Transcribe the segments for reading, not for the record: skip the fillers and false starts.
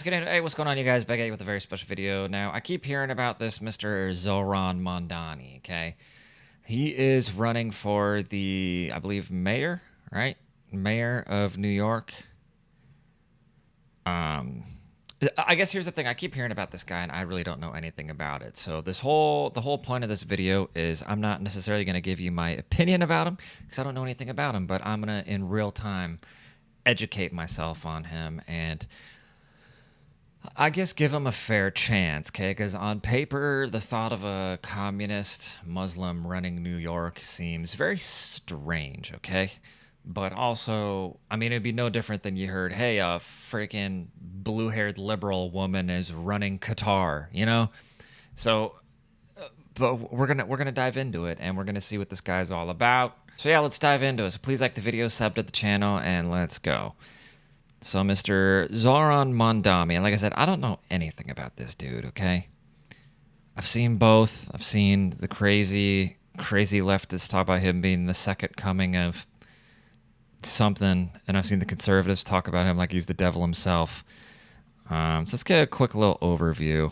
Hey, what's going on, you guys? Back at you with a very special video. Now, I keep hearing about this Mr. Zoran Mamdani, okay? He is running for the, I believe, mayor, right? Mayor of New York. I guess here's the thing. I keep hearing about this guy, and I really don't know anything about it. So the whole point of this video is I'm not necessarily going to give you my opinion about him, because I don't know anything about him, but I'm going to, in real time, educate myself on him and I guess give him a fair chance, okay? Because on paper, the thought of a communist Muslim running New York seems very strange, okay? But also, I mean, it'd be no different than you heard, hey, a freaking blue-haired liberal woman is running Qatar, you know? So, but we're gonna dive into it, and we're gonna see what this guy's all about. So yeah, let's dive into it. So please like the video, sub to the channel, and let's go. So Mr. Zoran Mamdani, and like I said, I don't know anything about this dude, okay? I've seen both. I've seen the crazy leftists talk about him being the second coming of something, and I've seen the conservatives talk about him like he's the devil himself. So let's get a quick little overview.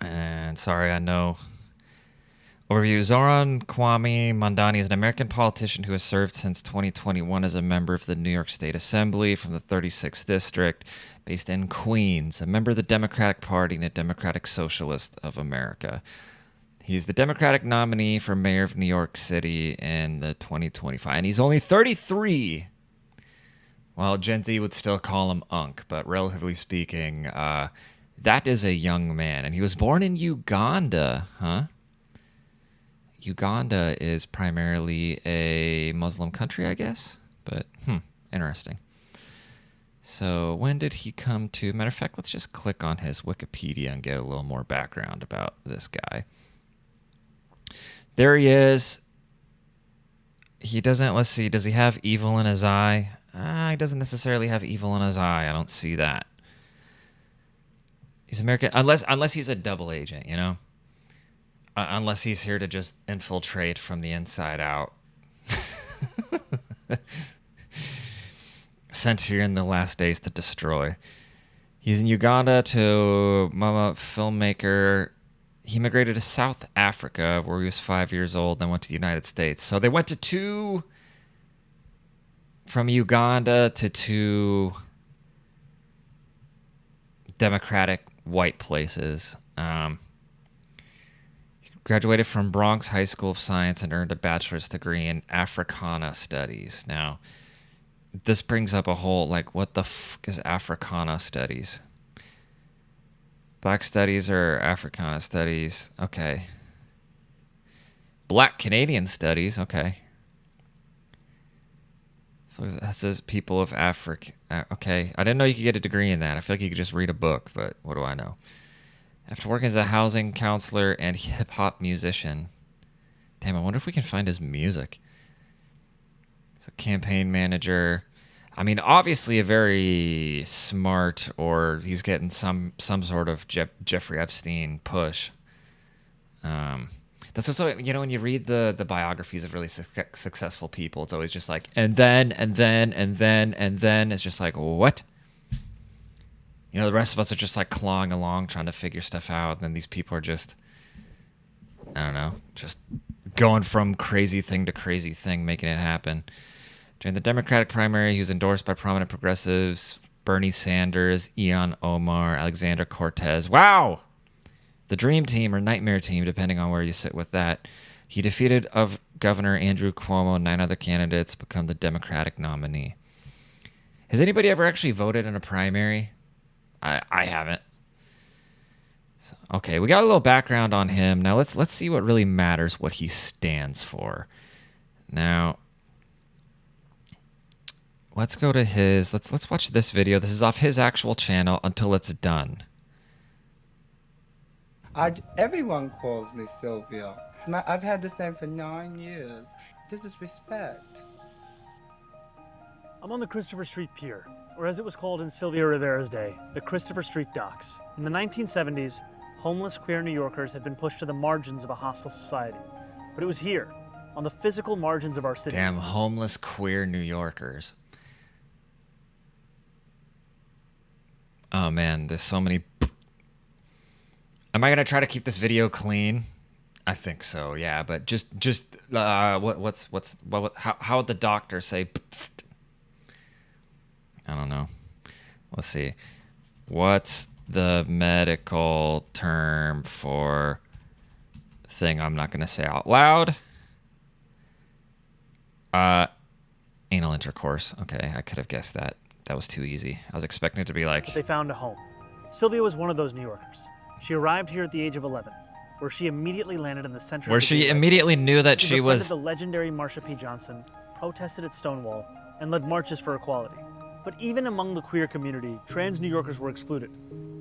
And sorry, I know. Overview. Zoran Mamdani is an American politician who has served since 2021 as a member of the New York State Assembly from the 36th District, based in Queens, a member of the Democratic Party and a Democratic Socialist of America. He's the Democratic nominee for mayor of New York City in the 2025, and he's only 33. Well, Gen Z would still call him Unk, but relatively speaking, that is a young man. And he was born in Uganda, huh? Uganda is primarily a Muslim country, I guess. But, interesting. So when did he come to... Matter of fact, let's just click on his Wikipedia and get a little more background about this guy. There he is. He doesn't... Let's see. Does he have evil in his eye? He doesn't necessarily have evil in his eye. I don't see that. He's American... Unless he's a double agent, you know? Unless he's here to just infiltrate from the inside out. Sent here in the last days to destroy. He's in Uganda to Mama filmmaker. He immigrated to South Africa where he was 5 years old, then went to the United States. So they went to from Uganda to two democratic white places. Graduated from Bronx High School of Science and earned a bachelor's degree in Africana Studies. Now, this brings up a whole, like, what the fuck is Africana Studies? Black Studies or Africana Studies? Okay. Black Canadian Studies? Okay. So that says people of Africa. Okay. I didn't know you could get a degree in that. I feel like you could just read a book, but what do I know? After working as a housing counselor and hip-hop musician. Damn, I wonder if we can find his music. So campaign manager. I mean, obviously a very smart, or he's getting some sort of Jeffrey Epstein push. That's also, you know, when you read the biographies of really successful people, it's always just like, and then. It's just like, what? You know, the rest of us are just like clawing along, trying to figure stuff out. And then these people are just, I don't know, just going from crazy thing to crazy thing, making it happen. During the Democratic primary, he was endorsed by prominent progressives, Bernie Sanders, Ilhan Omar, Alexander Cortez. Wow! The dream team or nightmare team, depending on where you sit with that. He defeated of Governor Andrew Cuomo and 9 other candidates, become the Democratic nominee. Has anybody ever actually voted in a primary? I haven't. So, okay, we got a little background on him. Now let's see what really matters, what he stands for. Now, let's go to his. Let's watch this video. This is off his actual channel until it's done. Everyone calls me Sylvia. I've had this name for 9 years. This is respect. I'm on the Christopher Street Pier, or as it was called in Sylvia Rivera's day, the Christopher Street Docks. In the 1970s, homeless queer New Yorkers had been pushed to the margins of a hostile society. But it was here, on the physical margins of our city. Damn, homeless queer New Yorkers. Oh man, there's so many. Am I gonna try to keep this video clean? I think so, yeah. But how would the doctor say? I don't know. Let's see. What's the medical term for thing I'm not gonna say out loud? Anal intercourse. Okay, I could have guessed that. That was too easy. I was expecting it to be like. They found a home. Sylvia was one of those New Yorkers. She arrived here at the age of 11, where she immediately landed in the center. Where of the she gay immediately knew that she was. The legendary Marsha P. Johnson, protested at Stonewall, and led marches for equality. But even among the queer community, trans New Yorkers were excluded.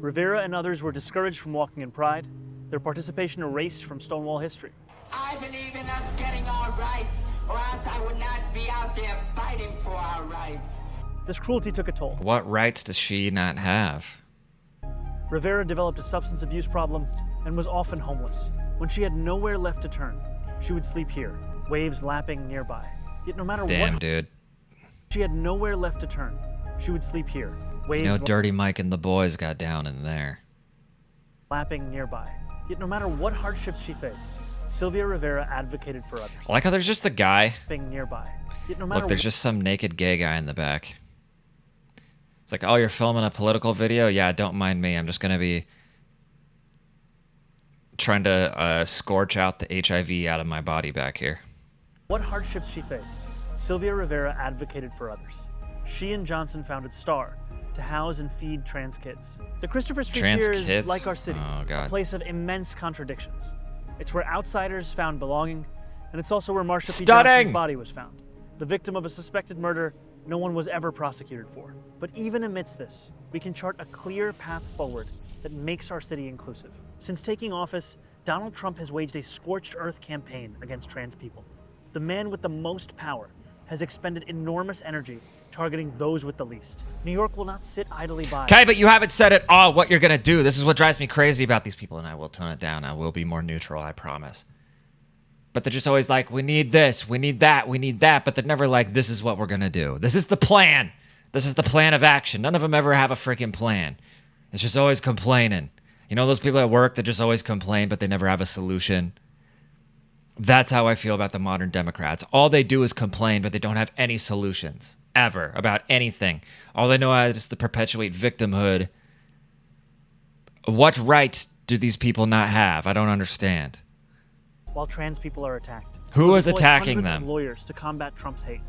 Rivera and others were discouraged from walking in pride, their participation erased from Stonewall history. I believe in us getting our rights, or else I would not be out there fighting for our rights. This cruelty took a toll. What rights does she not have? Rivera developed a substance abuse problem and was often homeless. When she had nowhere left to turn, she would sleep here, waves lapping nearby. Yet no matter Damn, what, dude. She had nowhere left to turn. She would sleep here, waves You know, Dirty Mike and the boys got down in there. lapping nearby. Yet no matter what hardships she faced, Sylvia Rivera advocated for others. I like how there's just a guy. Being nearby. Yet no matter Look, there's just some naked gay guy in the back. It's like, oh, you're filming a political video? Yeah, don't mind me. I'm just going to be trying to scorch out the HIV out of my body back here. What hardships she faced, Sylvia Rivera advocated for others. She and Johnson founded STAR to house and feed trans kids. The Christopher Street Trans here kids? is like our city, Oh, God. a place of immense contradictions. It's where outsiders found belonging, and it's also where Marsha P. Stunning! Johnson's body was found. The victim of a suspected murder no one was ever prosecuted for. But even amidst this, we can chart a clear path forward that makes our city inclusive. Since taking office, Donald Trump has waged a scorched earth campaign against trans people. The man with the most power has expended enormous energy targeting those with the least. New York will not sit idly by. Okay, but you haven't said at all what you're going to do. This is what drives me crazy about these people, and I will tone it down. I will be more neutral, I promise. But they're just always like, we need this, we need that, but they're never like, this is what we're going to do. This is the plan. This is the plan of action. None of them ever have a freaking plan. It's just always complaining. You know those people at work that just always complain, but they never have a solution? That's how I feel about the modern Democrats. All they do is complain, but they don't have any solutions, ever, about anything. All they know is just to perpetuate victimhood. What right do these people not have? I don't understand. While trans people are attacked. Who is Deploy attacking hundreds them? of lawyers to combat Trump's hate.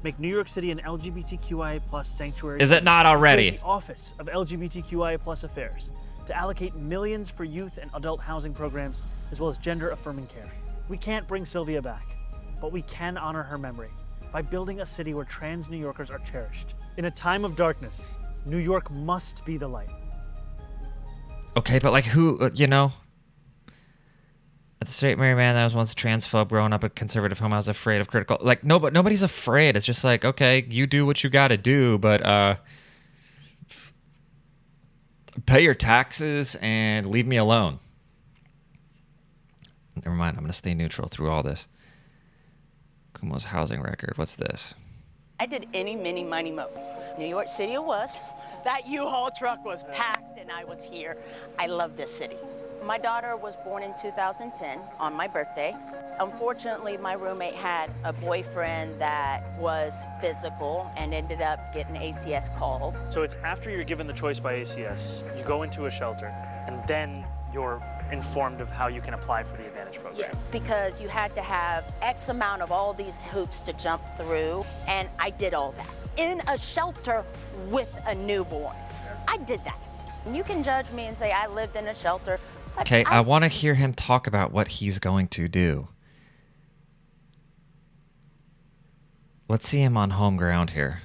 Make New York City an LGBTQIA+ sanctuary. Is it not already? Create the Office of LGBTQIA+ Affairs to allocate millions for youth and adult housing programs, as well as gender-affirming care. We can't bring Sylvia back, but we can honor her memory by building a city where trans New Yorkers are cherished. In a time of darkness, New York must be the light. Okay, but like who, you know? At the straight married man that was once transphobe growing up at conservative home, I was afraid of critical. Like, no, but nobody's afraid. It's just like, okay, you do what you got to do, but pay your taxes and leave me alone. Never mind, I'm going to stay neutral through all this. Kumo's housing record, what's this? I did any, mini, miny, mo. New York City it was. That U-Haul truck was packed and I was here. I love this city. My daughter was born in 2010 on my birthday. Unfortunately, my roommate had a boyfriend that was physical and ended up getting ACS called. So it's after you're given the choice by ACS, you go into a shelter, and then you're informed of how you can apply for the Advantage program. Yeah, because you had to have X amount of all these hoops to jump through, and I did all that in a shelter with a newborn. I did that. And you can judge me and say I lived in a shelter. But Okay, I want to hear him talk about what he's going to do. Let's see him on home ground here.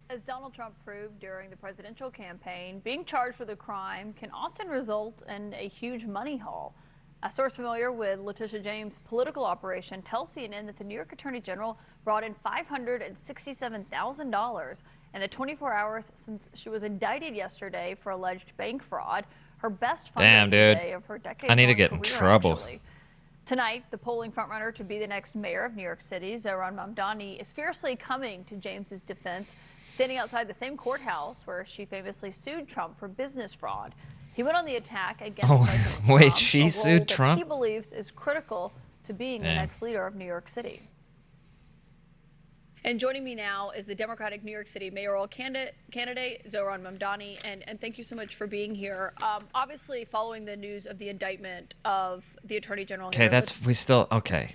As Donald Trump proved during the presidential campaign, being charged with a crime can often result in a huge money haul. A source familiar with Letitia James' political operation tells CNN that the New York Attorney General brought in $567,000 in the 24 hours since she was indicted yesterday for alleged bank fraud, her best fundraising day of her decade. I need to get in trouble. Actually. Tonight, the polling frontrunner to be the next mayor of New York City, Zoran Mamdani, is fiercely coming to James's defense, standing outside the same courthouse where she famously sued Trump for business fraud. He went on the attack against President wait, Trump, she a role sued that Trump? he believes is critical to being the Damn. next leader of New York City. And joining me now is the Democratic New York City mayoral candidate, Zoran Mamdani. And thank you so much for being here. Obviously, following the news of the indictment of the Attorney General. Okay, okay.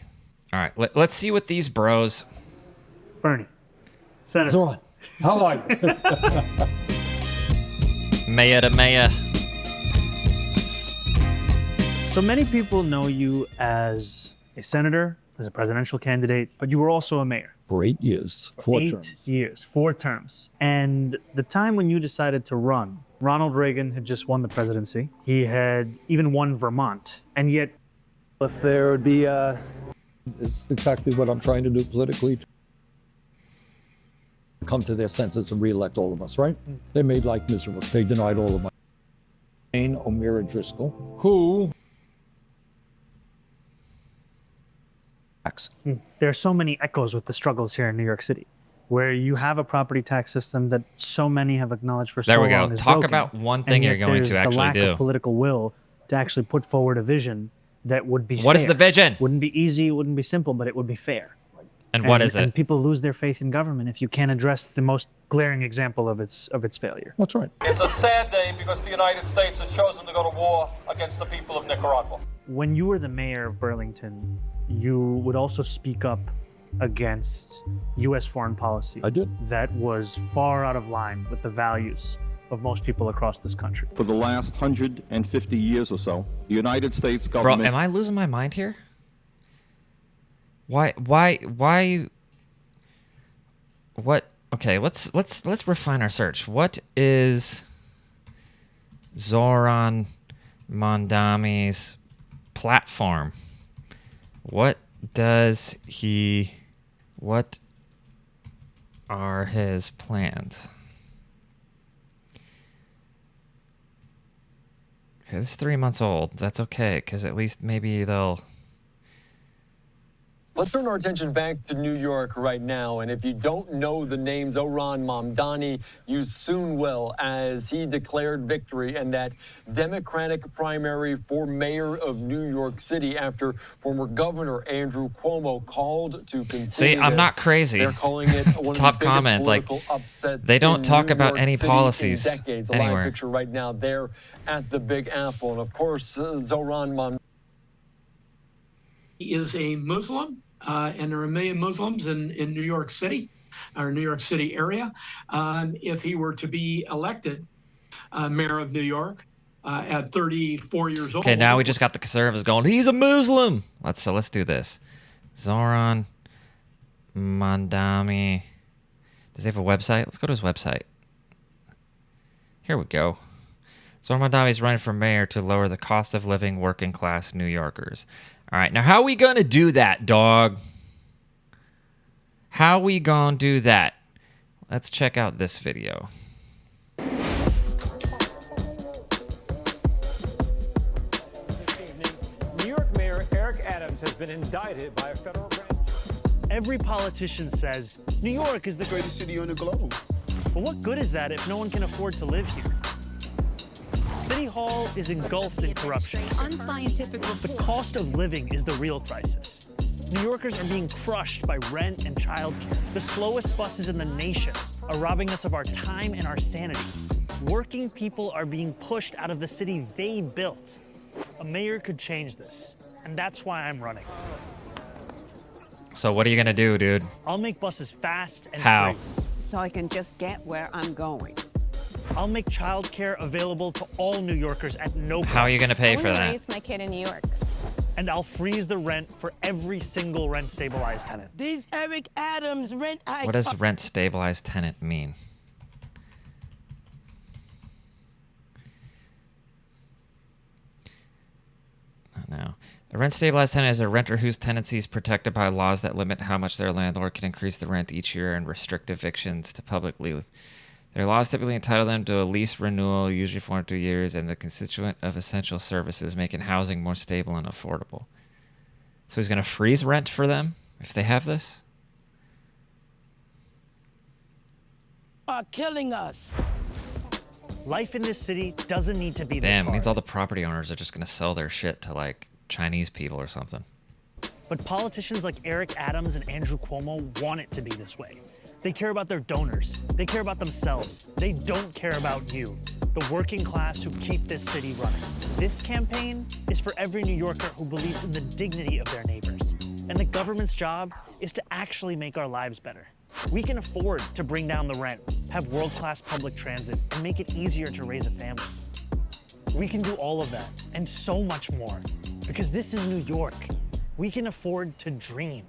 All right, let's see what these bros. Bernie, Senator. Zoran, how are you? Mayor to mayor. So many people know you as a senator, as a presidential candidate, but you were also a mayor. For 8 years, 4 terms. 8 years, 4 terms. And the time when you decided to run, Ronald Reagan had just won the presidency. He had even won Vermont. And yet, If there would be, it's exactly what I'm trying to do politically. Come to their senses and re-elect all of us, right? They made life miserable. They denied all of my. O'Meara Driscoll, who. there are so many echoes with the struggles here in New York City, where you have a property tax system that so many have acknowledged for so There long we go. is Talk broken. about one And thing yet you're going there's to the actually lack do. of political will to actually put forward a vision that would be What fair. is the vision? Wouldn't be easy, wouldn't be simple, but it would be fair. And what is And it? people lose their faith in government if you can't address the most glaring example of its failure. That's right. It's a sad day because the United States has chosen to go to war against the people of Nicaragua. When you were the mayor of Burlington, you would also speak up against U.S. foreign policy. I did. That was far out of line with the values of most people across this country. For the last 150 years or so, the United States Bro, government... am I losing my mind here? Why? What? Okay, let's refine our search. What is Zoran Mamdani's platform? What are his plans? Okay, this is 3 months old. That's okay, because at least maybe they'll... Let's turn our attention back to New York right now. And if you don't know the name Zoran Mamdani, you soon will, as he declared victory in that Democratic primary for mayor of New York City after former Governor Andrew Cuomo called to consider. See, I'm not crazy. They're calling it one Top of the biggest comment, like, political upsets they don't in talk New about York any City policies in decades. A anywhere. live picture right now there at the Big Apple. And of course, Zoran Mamdani is a Muslim, and there are a million Muslims in New York City, or New York City area. If he were to be elected mayor of New York at 34 years old. Okay, now we just got the conservatives going, he's a Muslim. Let's do this. Zoran Mamdani. Does he have a website? Let's go to his website. Here we go. Zoran Mamdani is running for mayor to lower the cost of living working class New Yorkers. All right, now how we gonna do that, dog? How we gonna do that? Let's check out this video. This evening, New York Mayor Eric Adams has been indicted by a federal grand jury. Every politician says New York is the greatest city on the globe. But what good is that if no one can afford to live here? City Hall is engulfed in corruption. Unscientific The cost of living is the real crisis. New Yorkers are being crushed by rent and childcare. The slowest buses in the nation are robbing us of our time and our sanity. Working people are being pushed out of the city they built. A mayor could change this, and that's why I'm running. So what are you gonna do, dude? I'll make buses fast and How? free. so I can just get where I'm going. I'll make childcare available to all New Yorkers at no price. How are you gonna pay for that? Raise my kid in New York. And I'll freeze the rent for every single rent-stabilized tenant. These Eric Adams rent hikes. What does rent stabilized tenant mean? No. A rent stabilized tenant is a renter whose tenancy is protected by laws that limit how much their landlord can increase the rent each year and restrict evictions to publicly. Their laws typically entitle them to a lease renewal, usually for 2 years, and the constituent of essential services, making housing more stable and affordable. So he's going to freeze rent for them if they have this? are killing us. Life in this city doesn't need to be this Damn, hard. means all the property owners are just gonna sell their shit to like Chinese people or something. But politicians like Eric Adams and Andrew Cuomo want it to be this way. They care about their donors. They care about themselves. They don't care about you, the working class who keep this city running. This campaign is for every New Yorker who believes in the dignity of their neighbors. And the government's job is to actually make our lives better. We can afford to bring down the rent, have world-class public transit, and make it easier to raise a family. We can do all of that, and so much more, because this is New York. We can afford to dream.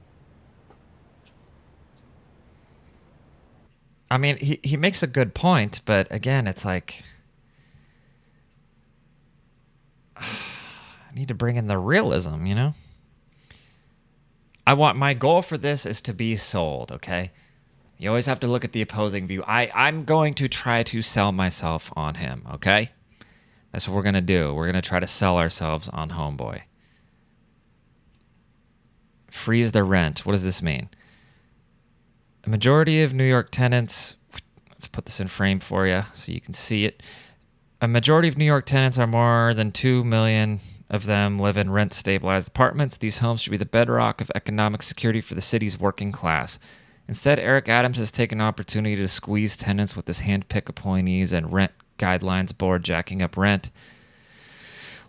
I mean, he makes a good point, but again, it's like I need to bring in the realism, you know? My goal for this is to be sold, okay? You always have to look at the opposing view. I'm going to try to sell myself on him, okay? That's what we're going to do. We're going to try to sell ourselves on Homeboy. Freeze the rent. What does this mean? A majority of New York tenants, let's put this in frame for you so you can see it. A majority of New York tenants, are more than 2 million of them, live in rent-stabilized apartments. These homes should be the bedrock of economic security for the city's working class. Instead, Eric Adams has taken an opportunity to squeeze tenants with his hand-picked appointees and rent guidelines board jacking up rent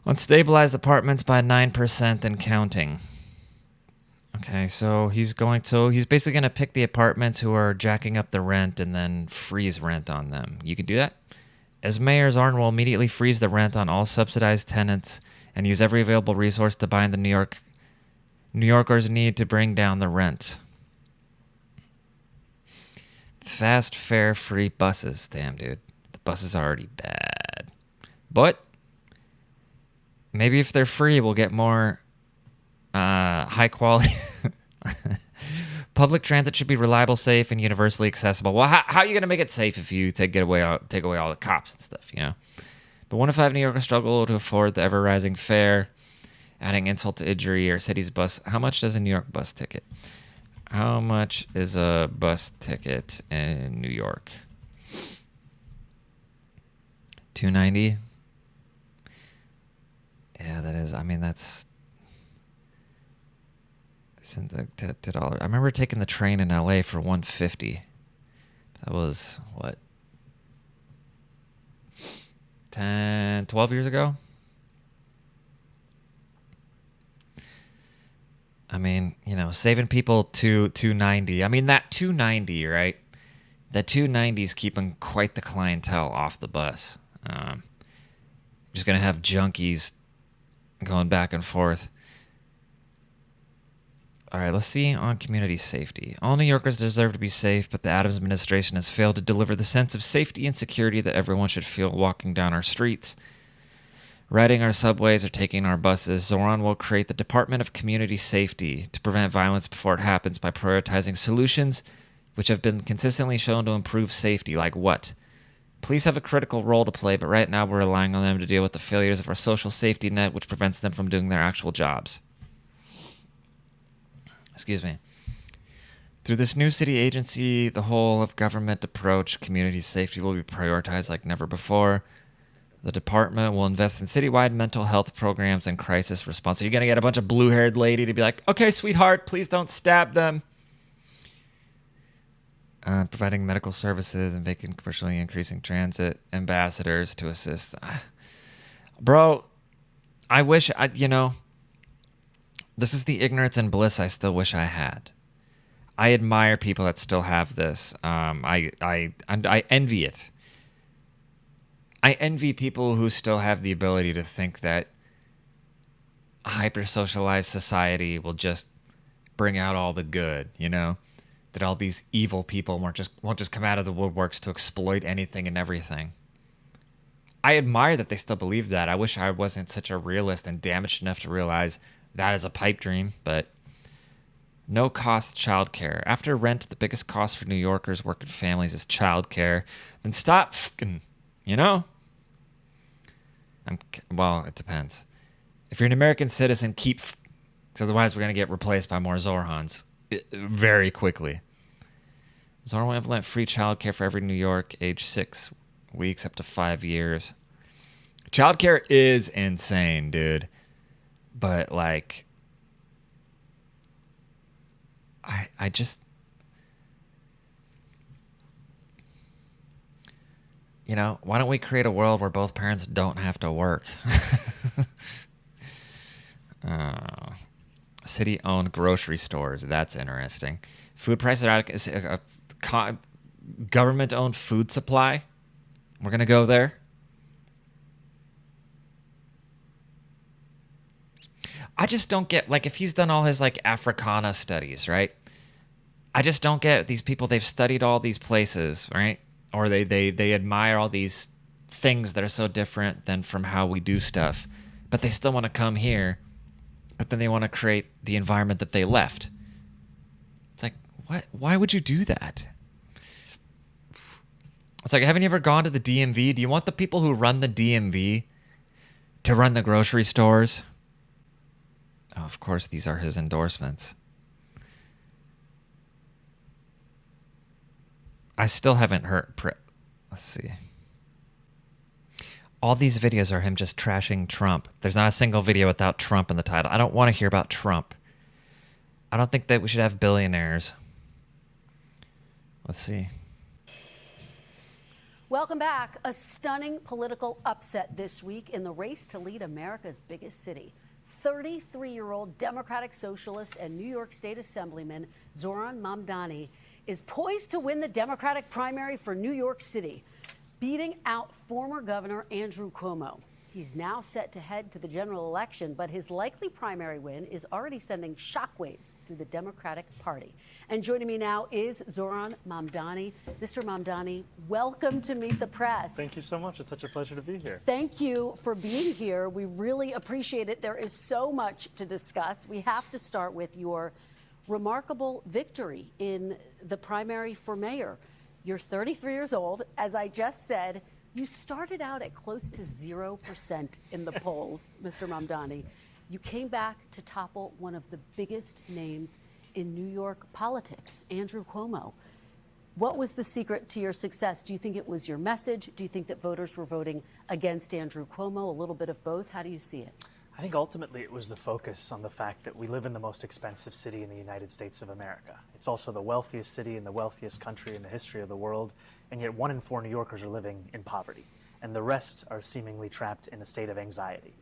on stabilized apartments by 9% and counting. Okay, so he's basically going to pick the apartments who are jacking up the rent and then freeze rent on them. You could do that. As mayor, Zoran will immediately freeze the rent on all subsidized tenants and use every available resource to bind the New Yorkers' need to bring down the rent. Fast fare free buses. Damn, dude. The buses are already bad. But maybe if they're free, we'll get more high quality. Public transit should be reliable, safe, and universally accessible. Well, how are you going to make it safe if you take away all the cops and stuff, you know? But 1 in 5 New Yorkers struggle to afford the ever-rising fare, adding insult to injury. Or city's bus. How much does a New York bus ticket? How much is a bus ticket in New York? $2.90. Yeah, that is. I mean, that's $2. I remember taking the train in LA for $1.50. That was what? 10, 12 years ago. I mean, you know, saving people $2.90. I mean, that $2.90, right? That $2.90 is keeping quite the clientele off the bus. Just gonna have junkies going back and forth. All right, let's see on community safety. All New Yorkers deserve to be safe, but the Adams administration has failed to deliver the sense of safety and security that everyone should feel walking down our streets, riding our subways, or taking our buses. Zoran will create the Department of Community Safety to prevent violence before it happens by prioritizing solutions which have been consistently shown to improve safety. Like what? Police have a critical role to play, but right now we're relying on them to deal with the failures of our social safety net, which prevents them from doing their actual jobs. Excuse me. Through this new city agency, the whole of government approach, community safety will be prioritized like never before. The department will invest in citywide mental health programs and crisis response. So you're going to get a bunch of blue-haired lady to be like, okay, sweetheart, please don't stab them. Providing medical services and making commercially increasing transit ambassadors to assist. Bro, I wish, this is the ignorance and bliss I still wish I had. I admire people that still have this. I envy it. I envy people who still have the ability to think that a hyper-socialized society will just bring out all the good, you know? That all these evil people won't just come out of the woodworks to exploit anything and everything. I admire that they still believe that. I wish I wasn't such a realist and damaged enough to realize that is a pipe dream, but no cost childcare. After rent, the biggest cost for New Yorkers working families is childcare. Then stop fucking, you know? Well, it depends. If you're an American citizen, keep, because otherwise we're going to get replaced by more Zorhans very quickly. Zoran will implement free childcare for every New York, age 6 weeks up to 5 years. Childcare is insane, dude. But, like, I just, you know, why don't we create a world where both parents don't have to work? City-owned grocery stores. That's interesting. Food prices are out of government-owned food supply. We're going to go there. I just don't get, like, if he's done all his, like, Africana studies, right? I just don't get these people. They've studied all these places, right? Or they admire all these things that are so different than from how we do stuff. But they still want to come here. But then they want to create the environment that they left. It's like, what? Why would you do that? It's like, haven't you ever gone to the DMV? Do you want the people who run the DMV to run the grocery stores? Oh, of course, these are his endorsements. I still haven't heard... Let's see. All these videos are him just trashing Trump. There's not a single video without Trump in the title. I don't want to hear about Trump. I don't think that we should have billionaires. Let's see. Welcome back. A stunning political upset this week in the race to lead America's biggest city. 33-year-old Democratic Socialist and New York State Assemblyman Zoran Mamdani is poised to win the Democratic primary for New York City, beating out former Governor Andrew Cuomo. He's now set to head to the general election, but his likely primary win is already sending shockwaves through the Democratic Party. And joining me now is Zoran Mamdani. Mr. Mamdani, welcome to Meet the Press. Thank you so much. It's such a pleasure to be here. Thank you for being here. We really appreciate it. There is so much to discuss. We have to start with your remarkable victory in the primary for mayor. You're 33 years old. As I just said, you started out at close to 0% in the polls, Mr. Mamdani. You came back to topple one of the biggest names in New York politics, Andrew Cuomo. What was the secret to your success? Do you think it was your message? Do you think that voters were voting against Andrew Cuomo? A little bit of both? How do you see it? I think ultimately it was the focus on the fact that we live in the most expensive city in the United States of America. It's also the wealthiest city and the wealthiest country in the history of the world, and yet 1 in 4 New Yorkers are living in poverty, and the rest are seemingly trapped in a state of anxiety.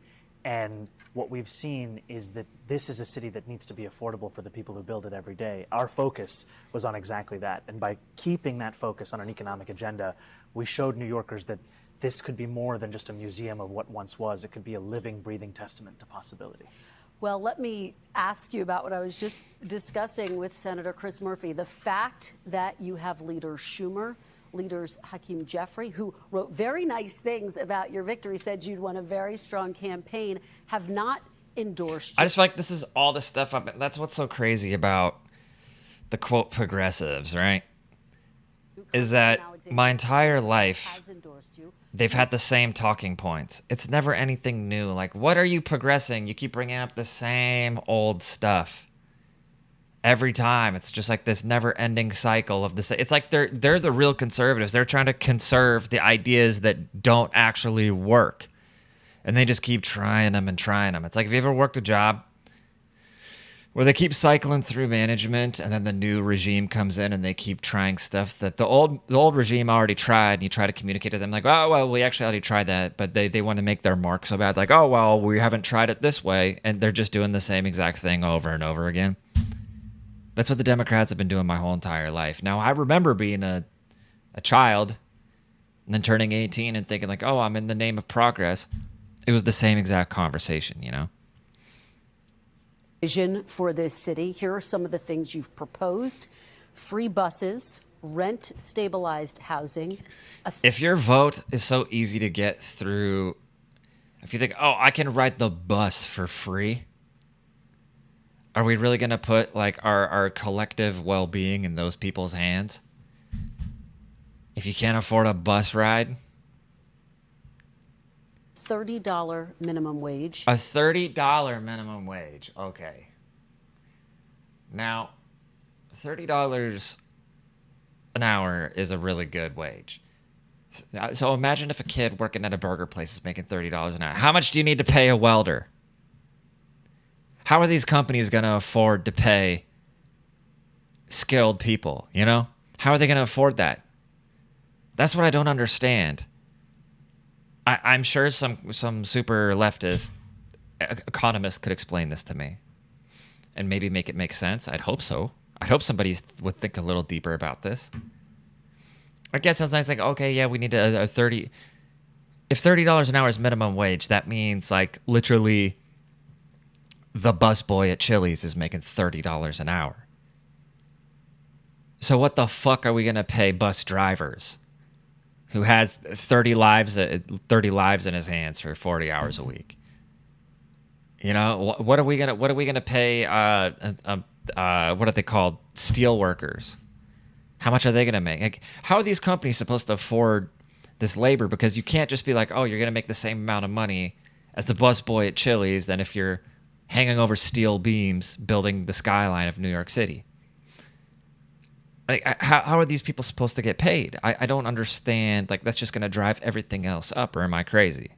And what we've seen is that this is a city that needs to be affordable for the people who build it every day. Our focus was on exactly that, and by keeping that focus on an economic agenda, we showed New Yorkers that this could be more than just a museum of what once was. It could be a living, breathing testament to possibility. Well, let me ask you about what I was just discussing with Senator Chris Murphy. The fact that you have leaders Schumer, leaders Hakeem Jeffrey, who wrote very nice things about your victory, said you'd won a very strong campaign, have not endorsed you. I just feel like this is all the stuff that's what's so crazy about the quote progressives, right? Is that my entire life they've had the same talking points. It's never anything new. Like, what are you progressing? You keep bringing up the same old stuff every time. It's just like this never-ending cycle of this. It's like they're the real conservatives. They're trying to conserve the ideas that don't actually work, and they just keep trying them and trying them. It's like, have you ever worked a job where they keep cycling through management, and then the new regime comes in and they keep trying stuff that the old regime already tried, and you try to communicate to them like, oh, well, we actually already tried that, but they want to make their mark so bad, like, oh, well, we haven't tried it this way, and they're just doing the same exact thing over and over again. That's what the Democrats have been doing my whole entire life. Now, I remember being a child and then turning 18 and thinking like, oh, I'm in the name of progress. It was the same exact conversation, you know? Vision for this city. Here are some of the things you've proposed: free buses, rent stabilized housing. If your vote is so easy to get through, if you think, oh, I can ride the bus for free, are we really going to put like our collective well-being in those people's hands? If you can't afford a bus ride, $30 minimum wage. A $30 minimum wage. Okay. Now, $30 an hour is a really good wage. So imagine if a kid working at a burger place is making $30 an hour. How much do you need to pay a welder? How are these companies going to afford to pay skilled people, you know? How are they going to afford that? That's what I don't understand. I'm sure some super leftist economist could explain this to me and maybe make it make sense. I'd hope so. I'd hope somebody would think a little deeper about this. I guess it's like, okay, yeah, we need a 30. If $30 an hour is minimum wage, that means like literally the busboy at Chili's is making $30 an hour. So what the fuck are we going to pay bus drivers who has 30 lives in his hands for 40 hours a week? You know, what are we going to pay what are they called? Steel workers. How much are they going to make? Like, how are these companies supposed to afford this labor? Because you can't just be like, oh, you're going to make the same amount of money as the busboy at Chili's than if you're hanging over steel beams building the skyline of New York City. Like, how are these people supposed to get paid? I don't understand. Like, that's just going to drive everything else up, or am I crazy?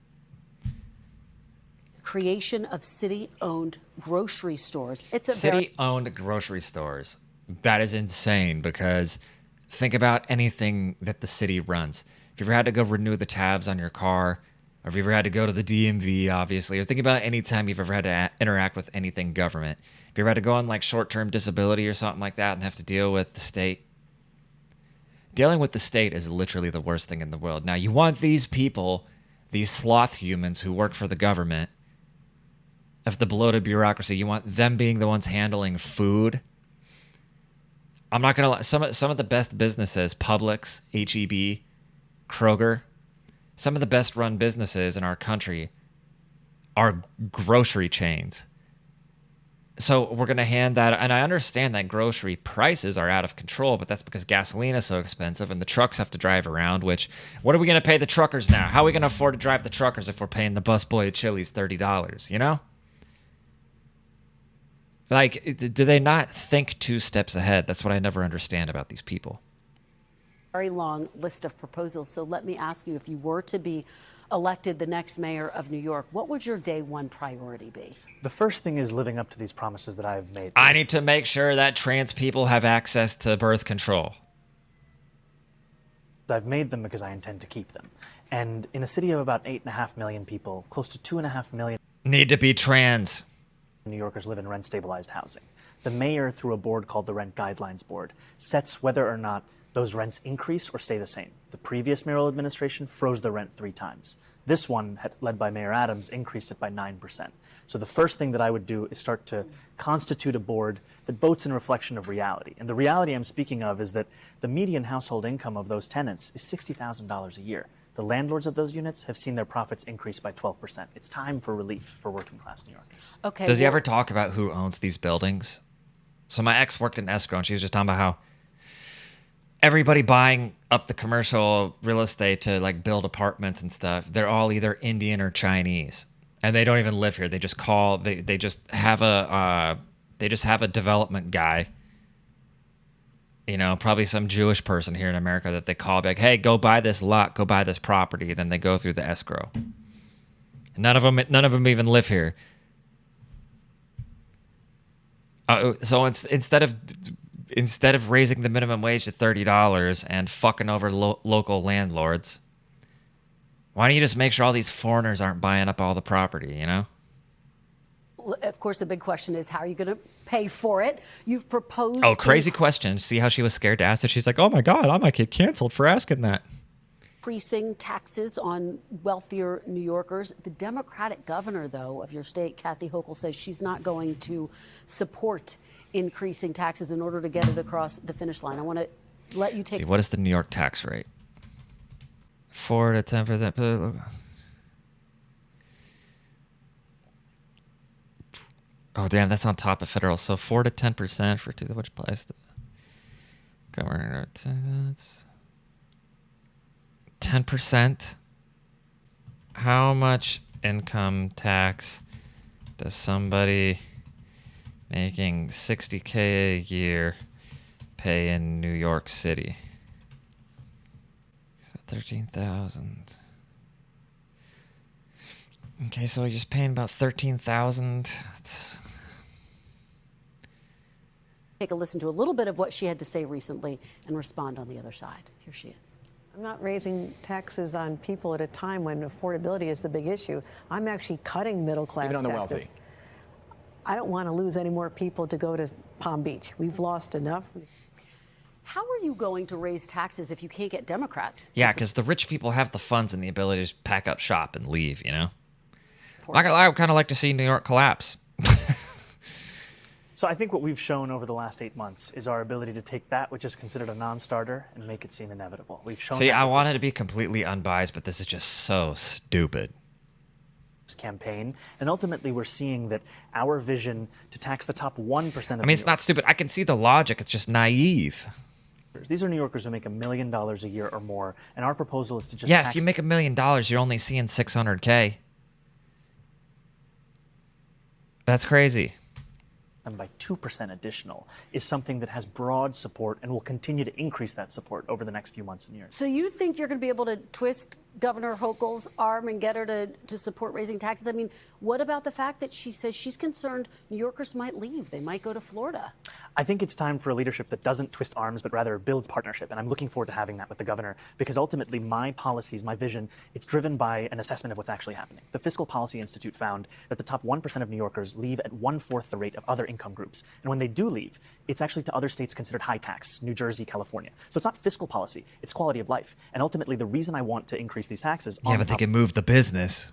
Creation of city-owned grocery stores. It's a city-owned grocery stores. That is insane, because think about anything that the city runs. If you ever had to go renew the tabs on your car, or if you ever had to go to the DMV, obviously, or think about any time you've ever had to interact with anything government. If you ever had to go on like short-term disability or something like that and have to deal with the state. Dealing with the state is literally the worst thing in the world. Now, you want these people, these sloth humans who work for the government, of the bloated bureaucracy, you want them being the ones handling food. I'm not going to lie. Some of the best businesses, Publix, H-E-B, Kroger, some of the best run businesses in our country are grocery chains. So we're going to hand that, and I understand that grocery prices are out of control, but that's because gasoline is so expensive and the trucks have to drive around, which, what are we going to pay the truckers now? How are we going to afford to drive the truckers if we're paying the busboy at Chili's $30, you know? Like, do they not think 2 steps ahead? That's what I never understand about these people. very long list of proposals. So let me ask you, if you were to be elected the next mayor of New York, what would your day one priority be? The first thing is living up to these promises that I've made. I need to make sure that trans people have access to birth control. I've made them because I intend to keep them. And in a city of about 8.5 million people, close to 2.5 million need to be trans. New Yorkers live in rent-stabilized housing. The mayor, through a board called the Rent Guidelines Board, sets whether or not those rents increase or stay the same. The previous mayoral administration froze the rent 3 times. This one, led by Mayor Adams, increased it by 9%. So the first thing that I would do is start to constitute a board that votes in reflection of reality. And the reality I'm speaking of is that the median household income of those tenants is $60,000 a year. The landlords of those units have seen their profits increase by 12%. It's time for relief for working-class New Yorkers. Okay. Does he ever talk about who owns these buildings? So my ex worked in escrow, and she was just talking about how everybody buying up the commercial real estate to like build apartments and stuff, they're all either Indian or Chinese, and they don't even live here. They just call. They just have a development guy. You know, probably some Jewish person here in America that they call back, hey, go buy this lot, go buy this property. Then they go through the escrow. None of them even live here. So instead of raising the minimum wage to $30 and fucking over local landlords, why don't you just make sure all these foreigners aren't buying up all the property, you know? Of course, the big question is, how are you going to pay for it? You've proposed... Oh, crazy question. See how she was scared to ask it? She's like, oh my God, I might get canceled for asking that. Increasing taxes on wealthier New Yorkers. The Democratic governor, though, of your state, Kathy Hochul, says she's not going to support increasing taxes in order to get it across the finish line. I want to let you take... See, what is the New York tax rate? 4 to 10%. Oh, damn, that's on top of federal. So 4 to 10% for which place? The governor, 10%. How much income tax does somebody making $60K a year pay in New York City? 13,000. Okay, so you're just paying about 13,000. Take a listen to a little bit of what she had to say recently and respond on the other side. Here she is. I'm not raising taxes on people at a time when affordability is the big issue. I'm actually cutting middle class Even on the taxes. wealthy. I don't want to lose any more people to go to Palm Beach. We've lost enough. How are you going to raise taxes if you can't get Democrats? Yeah, because the rich people have the funds and the ability to just pack up shop and leave, you know? Not gonna lie, I would kind of like to see New York collapse. So I think what we've shown over the last 8 months is our ability to take that which is considered a non-starter and make it seem inevitable. We've shown See, that I wanted to be completely unbiased, but this is just so stupid. campaign, and ultimately we're seeing that our vision to tax the top 1% of I mean, it's not stupid. I can see the logic. It's just naive. These are New Yorkers who make $1 million a year or more, and our proposal is to just Yeah, tax if you make $1 million, you're only seeing $600K. That's crazy. them by 2% additional is something that has broad support and will continue to increase that support over the next few months and years. So you think you're going to be able to twist Governor Hochul's arm and get her to support raising taxes? I mean, what about the fact that she says she's concerned New Yorkers might leave? They might go to Florida. I think it's time for a leadership that doesn't twist arms, but rather builds partnership. And I'm looking forward to having that with the governor, because ultimately my policies, my vision, it's driven by an assessment of what's actually happening. The Fiscal Policy Institute found that the top 1% of New Yorkers leave at 1/4 the rate of other income groups. And when they do leave, it's actually to other states considered high tax, New Jersey, California. So it's not fiscal policy, it's quality of life. And ultimately the reason I want to increase these taxes Yeah, but they can move the business.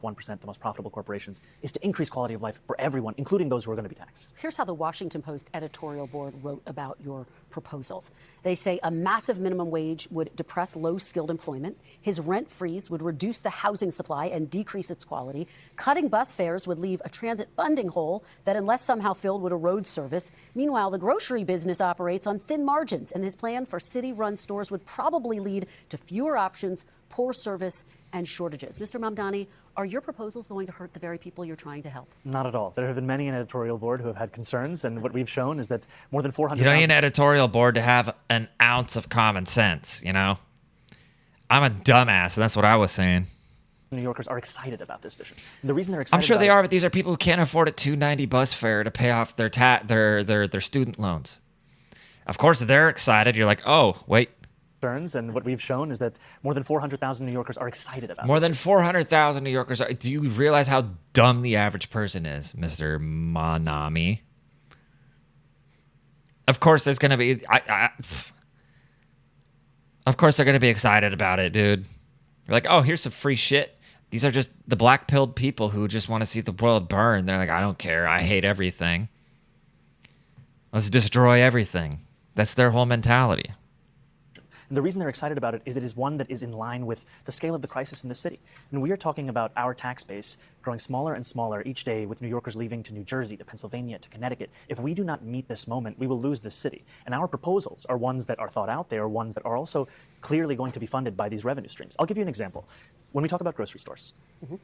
1%, the most profitable corporations, is to increase quality of life for everyone, including those who are going to be taxed. Here's how the Washington Post editorial board wrote about your proposals. They say a massive minimum wage would depress low-skilled employment. His rent freeze would reduce the housing supply and decrease its quality. Cutting bus fares would leave a transit funding hole that, unless somehow filled, would erode service. Meanwhile, the grocery business operates on thin margins, and his plan for city-run stores would probably lead to fewer options, poor service, and shortages. Mr. Mamdani, are your proposals going to hurt the very people you're trying to help? Not at all. There have been many in editorial board who have had concerns, and what we've shown is that more than 400. You don't need an editorial board to have an ounce of common sense, you know? I'm a dumbass, and that's what I was saying. New Yorkers are excited about this vision. And the reason they're excited I'm sure about they it- are, but these are people who can't afford a $2.90 bus fare to pay off their student loans. Of course, they're excited. You're like, oh, wait. And what we've shown is that more than 400,000 New Yorkers are excited about More this. than 400,000 New Yorkers are. Do you realize how dumb the average person is, Mr. Manami? Of course, there's going to be. Of course, they're going to be excited about it, dude. You're like, oh, here's some free shit. These are just the black-pilled people who just want to see the world burn. They're like, I don't care. I hate everything. Let's destroy everything. That's their whole mentality. And the reason they're excited about it is one that is in line with the scale of the crisis in the city. And we are talking about our tax base growing smaller and smaller each day, with New Yorkers leaving to New Jersey, to Pennsylvania, to Connecticut. If we do not meet this moment, we will lose this city. And our proposals are ones that are thought out. They are ones that are also clearly going to be funded by these revenue streams. I'll give you an example. When we talk about grocery stores,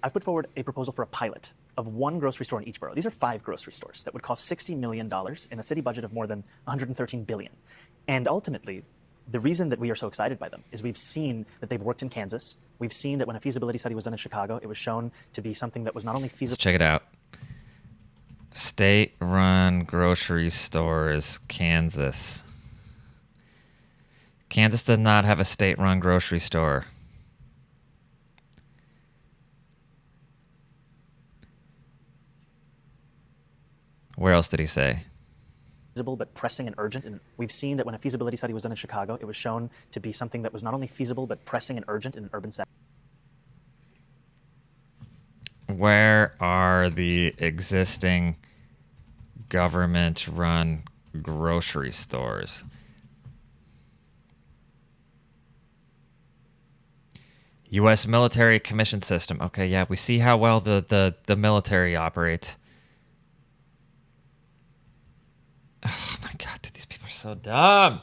I've put forward a proposal for a pilot of one grocery store in each borough. These are 5 grocery stores that would cost $60 million in a city budget of more than $113 billion. And ultimately, the reason that we are so excited by them is we've seen that they've worked in Kansas. We've seen that when a feasibility study was done in Chicago, it was shown to be something that was not only feasible. Let's check it out. State-run grocery stores, Kansas. Kansas does not have a state-run grocery store. Where else did he say? Feasible but pressing and urgent. And we've seen that when a feasibility study was done in Chicago, it was shown to be something that was not only feasible but pressing and urgent in an urban setting. Where are the existing government-run grocery stores? U.S. military commission system. Okay, yeah, we see how well the military operates. Oh my God, dude, these people are so dumb.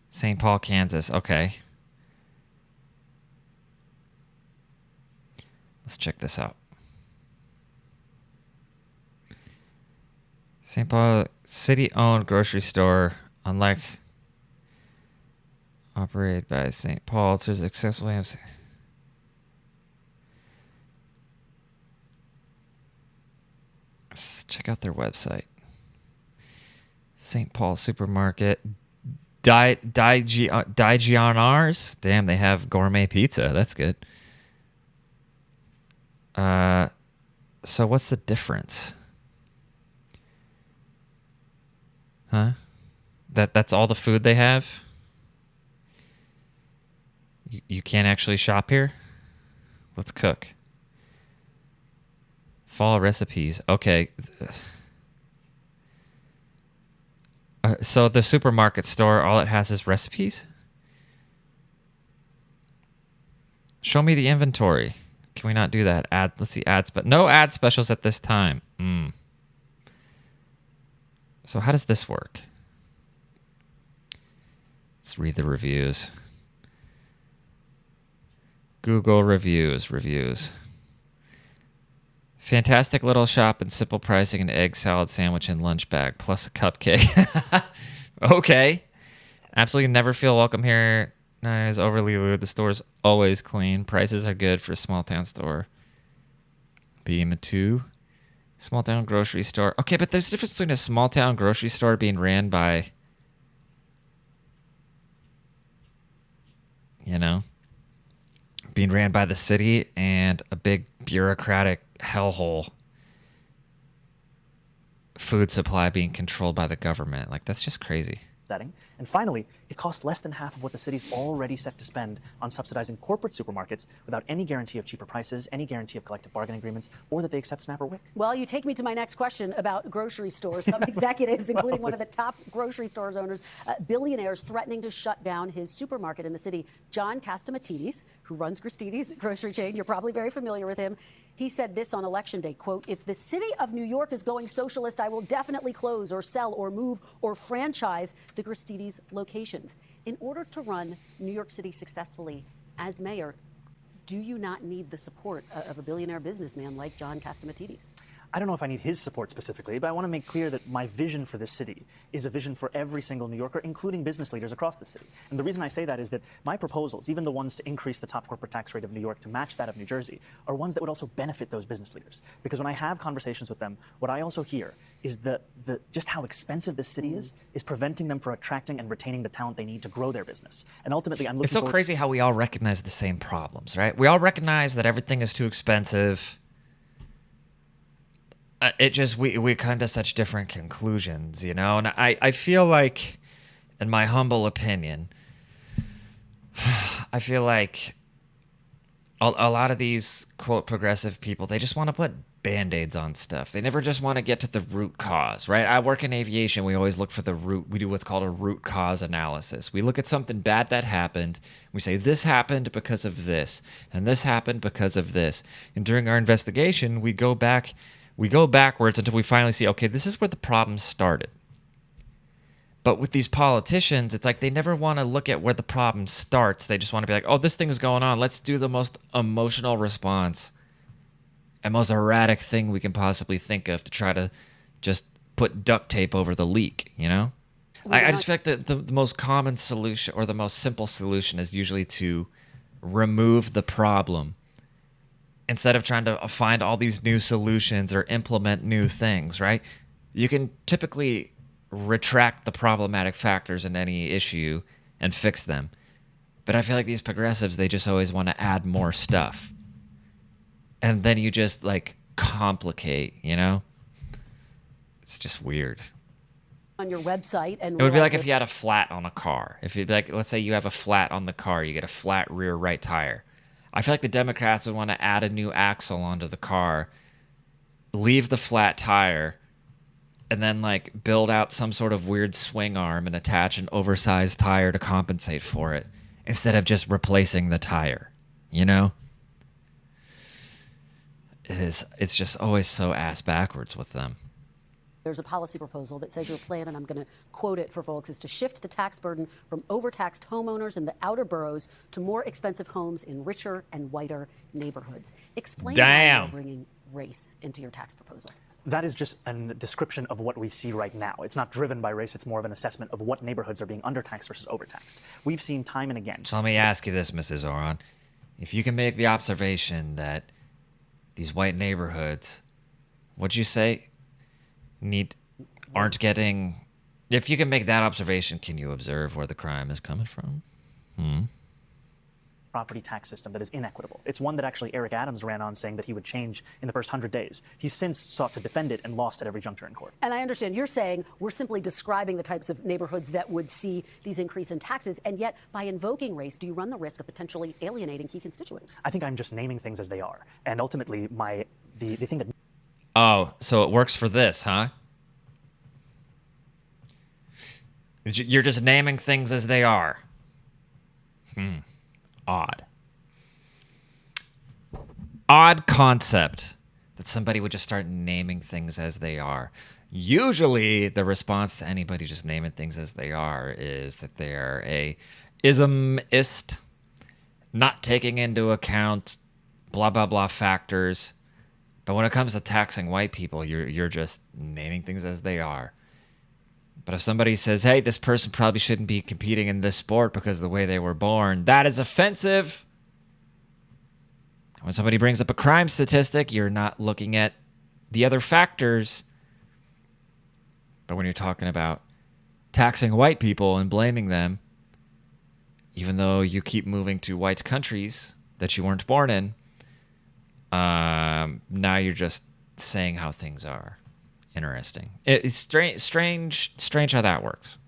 St. Paul, Kansas. Okay. Let's check this out. St. Paul, city-owned grocery store, unlike Operated by St. Paul. It's successfully. Let's check out their website. St. Paul Supermarket. Digianars. Damn, they have gourmet pizza. That's good. So what's the difference? Huh? That's all the food they have? You can't actually shop here? Let's cook. Follow recipes. Okay. So the supermarket store, all it has is recipes? Show me the inventory. Can we not do that? Let's see ads, but no ad specials at this time. So how does this work? Let's read the reviews. Google reviews. Fantastic little shop and simple pricing, an egg salad sandwich and lunch bag, plus a cupcake. Okay. Absolutely never feel welcome here. No, it's overly lewd. The store's always clean. Prices are good for a small town store. BM2. Small town grocery store. Okay, but there's a difference between a small town grocery store being ran by, being ran by the city and a big bureaucratic hellhole food supply being controlled by the government. Like, that's just crazy. Setting. And finally, it costs less than half of what the city's already set to spend on subsidizing corporate supermarkets without any guarantee of cheaper prices, any guarantee of collective bargaining agreements, or that they accept SNAP or WIC. Well, you take me to my next question about grocery stores. Some executives, including one of the top grocery stores owners, billionaires, threatening to shut down his supermarket in the city. John Castamatidis, who runs Gristedes grocery chain, you're probably very familiar with him. He said this on Election Day, quote, "If the city of New York is going socialist, I will definitely close or sell or move or franchise the Gristedes locations." In order to run New York City successfully as mayor, do you not need the support of a billionaire businessman like John Castamatidis? I don't know if I need his support specifically, but I want to make clear that my vision for this city is a vision for every single New Yorker, including business leaders across the city. And the reason I say that is that my proposals, even the ones to increase the top corporate tax rate of New York to match that of New Jersey, are ones that would also benefit those business leaders. Because when I have conversations with them, what I also hear is that just how expensive this city is preventing them from attracting and retaining the talent they need to grow their business. And ultimately, I'm looking It's so crazy how we all recognize the same problems, right? We all recognize that everything is too expensive. We come to such different conclusions, And I feel like, in my humble opinion, I feel like a lot of these, quote, progressive people, they just want to put Band-Aids on stuff. They never just want to get to the root cause, right? I work in aviation. We always look for the root. We do what's called a root cause analysis. We look at something bad that happened. We say, this happened because of this, and this happened because of this. And during our investigation, we go backwards until we finally see, okay, this is where the problem started. But with these politicians, it's like they never want to look at where the problem starts. They just want to be like, oh, this thing is going on. Let's do the most emotional response and most erratic thing we can possibly think of to try to just put duct tape over the leak, I just feel like the most common solution or the most simple solution is usually to remove the problem instead of trying to find all these new solutions or implement new things, right? You can typically retract the problematic factors in any issue and fix them. But I feel like these progressives, they just always want to add more stuff. And then you just, complicate, It's just weird. On your website, and it would be like if you had a flat on a car. If you let's say you have a flat on the car, you get a flat rear right tire. I feel like the Democrats would want to add a new axle onto the car, leave the flat tire, and then build out some sort of weird swing arm and attach an oversized tire to compensate for it instead of just replacing the tire, It's just always so ass backwards with them. There's a policy proposal that says your plan, and I'm going to quote it for folks, is to shift the tax burden from overtaxed homeowners in the outer boroughs to more expensive homes in richer and whiter neighborhoods. Explain how you're bringing race into your tax proposal. That is just a description of what we see right now. It's not driven by race. It's more of an assessment of what neighborhoods are being undertaxed versus overtaxed. We've seen time and again. So let me ask you this, Mrs. Zoran. If you can make the observation that these white neighborhoods, what'd you say, aren't getting... If you can make that observation, can you observe where the crime is coming from? Property tax system that is inequitable. It's one that actually Eric Adams ran on saying that he would change in the first 100 days. He's since sought to defend it and lost at every juncture in court. And I understand you're saying we're simply describing the types of neighborhoods that would see these increase in taxes, and yet by invoking race, do you run the risk of potentially alienating key constituents? I think I'm just naming things as they are. And ultimately, the thing that... Oh, so it works for this, huh? You're just naming things as they are. Odd. Odd concept that somebody would just start naming things as they are. Usually, the response to anybody just naming things as they are is that they're a ismist, not taking into account blah, blah, blah factors. But when it comes to taxing white people, you're just naming things as they are. But if somebody says, hey, this person probably shouldn't be competing in this sport because of the way they were born, that is offensive. When somebody brings up a crime statistic, you're not looking at the other factors. But when you're talking about taxing white people and blaming them, even though you keep moving to white countries that you weren't born in, now you're just saying how things are. Interesting. It's strange how that works.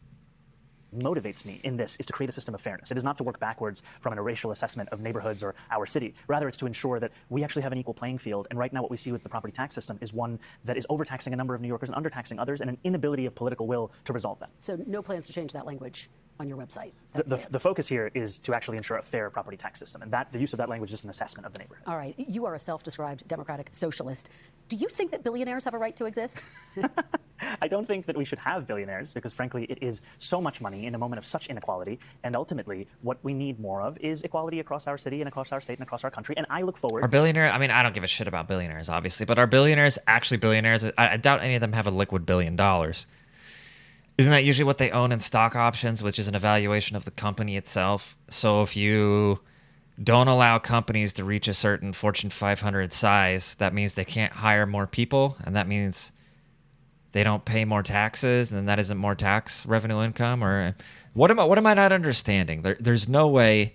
Motivates me in this is to create a system of fairness. It is not to work backwards from a racial assessment of neighborhoods or our city. Rather, it's to ensure that we actually have an equal playing field. And right now what we see with the property tax system is one that is overtaxing a number of New Yorkers and undertaxing others, and an inability of political will to resolve that. So no plans to change that language on your website? The focus here is to actually ensure a fair property tax system, and the use of that language is an assessment of the neighborhood. All right. You are a self-described democratic socialist. Do you think that billionaires have a right to exist? I don't think that we should have billionaires because, frankly, it is so much money in a moment of such inequality. And ultimately, what we need more of is equality across our city and across our state and across our country. And I look forward... Are billionaires... I mean, I don't give a shit about billionaires, obviously, but are billionaires actually billionaires? I doubt any of them have a liquid $1 billion. Isn't that usually what they own in stock options, which is an evaluation of the company itself? So if you don't allow companies to reach a certain Fortune 500 size, that means they can't hire more people, and that means they don't pay more taxes, and then that isn't more tax revenue income? Or what am I not understanding? There's no way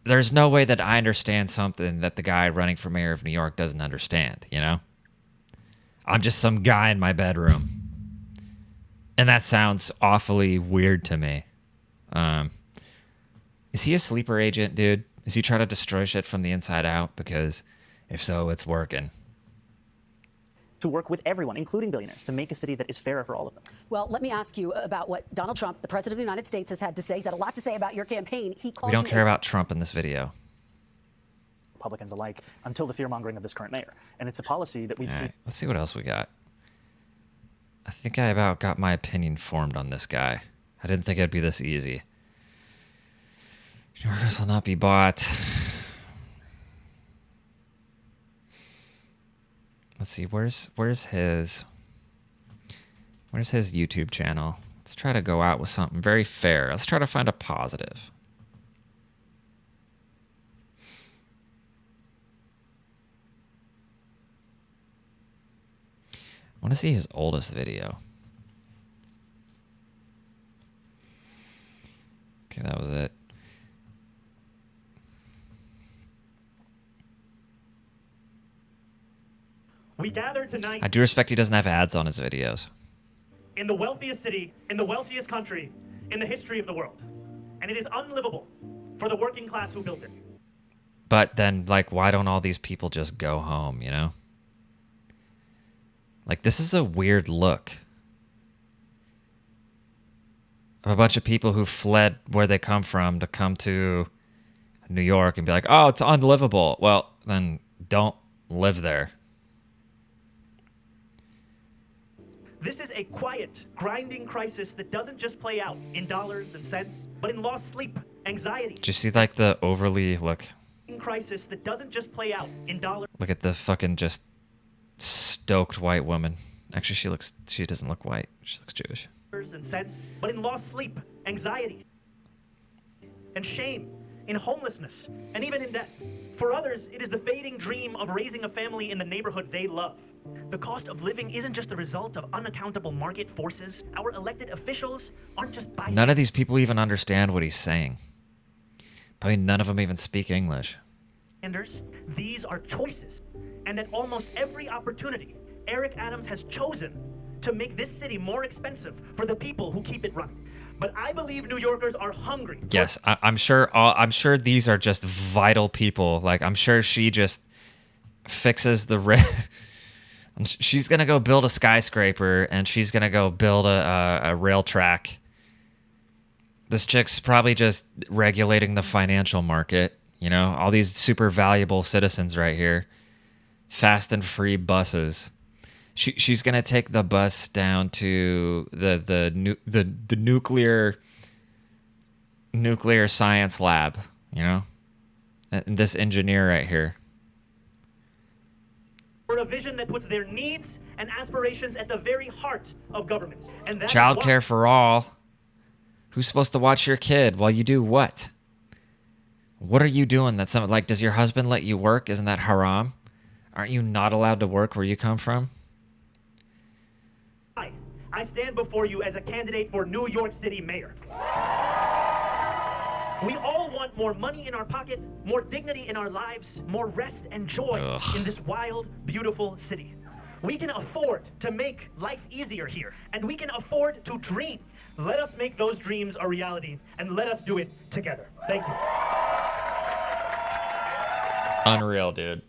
that I understand something that the guy running for mayor of New York doesn't understand, you know? I'm just some guy in my bedroom. And that sounds awfully weird to me. Is he a sleeper agent, dude? Is he trying to destroy shit from the inside out? Because if so, it's working. To work with everyone, including billionaires, to make a city that is fairer for all of them. Well, let me ask you about what Donald Trump, the president of the United States, has had to say. He's had a lot to say about your campaign. He called We don't care about Trump in this video. Republicans alike, until the fear-mongering of this current mayor. And it's a policy that we've seen... Let's see what else we got. I think I about got my opinion formed on this guy. I didn't think it'd be this easy. New Yorkers will not be bought. Let's see, where's his YouTube channel? Let's try to go out with something very fair. Let's try to find a positive. I want to see his oldest video. Okay, that was it. We gather tonight I do respect he doesn't have ads on his videos. in the wealthiest city, in the wealthiest country, in the history of the world. And it is unlivable for the working class who built it. But then, like, why don't all these people just go home, you know? Like, this is a weird look of a bunch of people who fled where they come from to come to New York and be like, oh, it's unlivable. Well, then don't live there. This is a quiet, grinding crisis that doesn't just play out in dollars and cents, but in lost sleep, anxiety. Did you see, like, the overly, look Crisis that doesn't just play out in dollars. at the fucking just stoked white woman. Actually, she doesn't look white. She looks Jewish. And sense, but in lost sleep, anxiety, and shame, in homelessness, and even in death. For others, it is the fading dream of raising a family in the neighborhood they love. The cost of living isn't just the result of unaccountable market forces. Our elected officials aren't just bystanders. None of these people even understand what he's saying. Probably none of them even speak English. These are choices. And at almost every opportunity, Eric Adams has chosen to make this city more expensive for the people who keep it running. But I believe New Yorkers are hungry. Yes, I'm sure. I'm sure these are just vital people. Like, I'm sure she just fixes the. She's gonna go build a skyscraper, and she's gonna go build a rail track. This chick's probably just regulating the financial market. You know, all these super valuable citizens right here. Fast and free buses. She's gonna take the bus down to the nuclear science lab, you know, and this engineer right here. For a vision that puts their needs and aspirations at the very heart of government. And that's Childcare for all. Who's supposed to watch your kid while you do what? What are you doing? That's something like, does your husband let you work? Isn't that haram? Aren't you not allowed to work where you come from? I stand before you as a candidate for New York City mayor. We all want more money in our pocket, more dignity in our lives, more rest and joy in this wild, beautiful city. We can afford to make life easier here, and we can afford to dream. Let us make those dreams a reality, and let us do it together. Thank you. Unreal, dude.